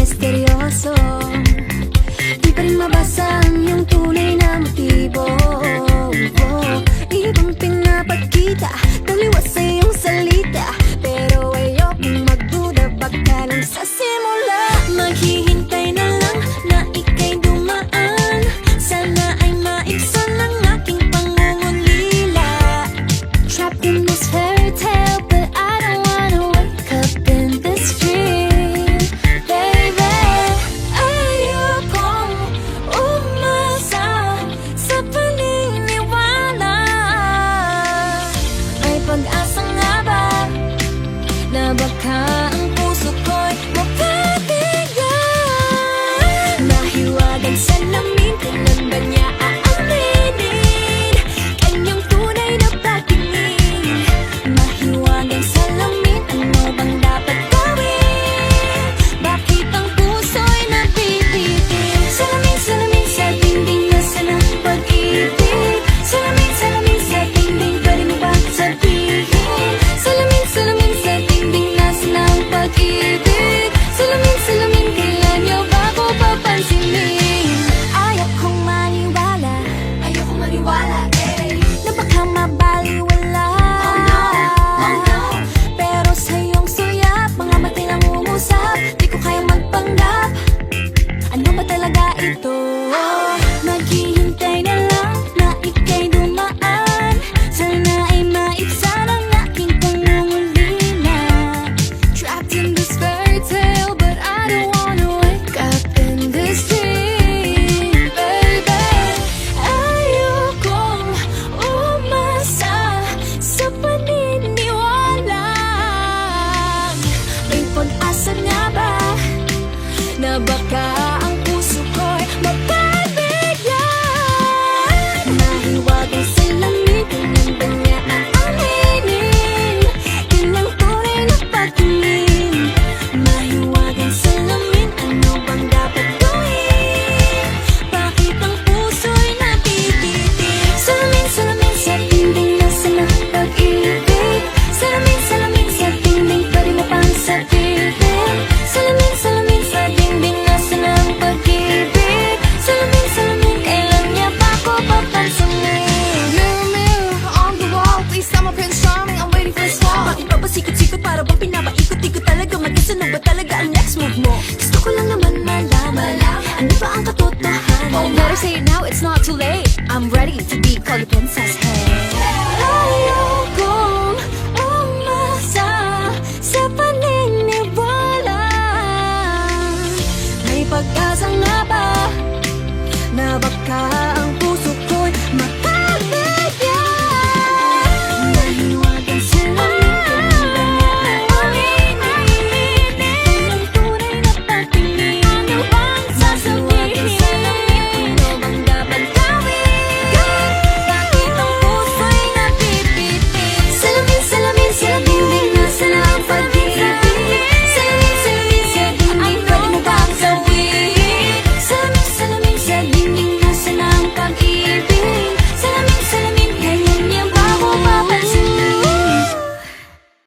misteryoso. Di pa rin mabasa ang iyong tunay na motibo. Ibang pinapagkita, taliwas sa iyong salita, pero ayokong magduda, baka lang sa simula. Maghihintay na lang na ika'y dumaan, sana ay maibsan ang aking pangungulila. Trapped in this fairy tale, but I don't wanna wake up in this dream, baby. Ayokong umasa sa paniniwala. May pag-asa nga ba na baka ang puso ko'y mapabigyan? Nahiwagan sa lamin, kailan ba niya aaminin kanyang tunay na patingin? Mahiwagan sa lamin, ano bang dapat gawin? Bakit ang puso'y napipitin? Salamin, salamin sa dingding, nasa ng pag-ibig. Salamin, salamin sa dingding, pwede mo ba sabihin? Salamin, salamin sa dingding, nasa ng pag-ibig. Salamin, salamin, kailan niyo ba ako papansinin? Ayokong maniwala, eh, na baka mabaliwala. Oh no, pero sa iyong sulyap, mga matay lang umusap, di ko kaya magpanggap. Ano ba talaga ito? Maghihintay na lang na ika'y dumaan, sana ay maibsan ang aking pangungulila. Trapped in this fairy tale, but I don't wanna wake up in this dream, baby. Ayokong umasa sa paniniwala. May pag-asa nga ba na baka ang puso ko'y mapabigyan? Mahiwagan sa lamin, kailan ba niya aaminin kanyang tunay na patingin? Mahiwagan sa lamin, ano bang dapat gawin? Bakit ang puso'y napipitin? Salamin, salamin sa dingding, nasa ng pag-ibig. Salamin, salamin sa dingding, pwede mo pang sabihin? Salamin, salamin sa dingding, nasa ng pag-ibig. Salamin, salamin, kailan niya pa ako papansinin? Mirror, mirror on the wall, please tell my Prince Charming I'm waiting for this fall. Bakit ba pasikot-sikot, para bang pinapaikot-ikot talaga? Mag-isa na ba talaga ang next move mo? Gusto ko lang naman malaman, ano ba ang katotohanan? Oh, better say it now, it's not too late. I'm ready to be called a princess, hey.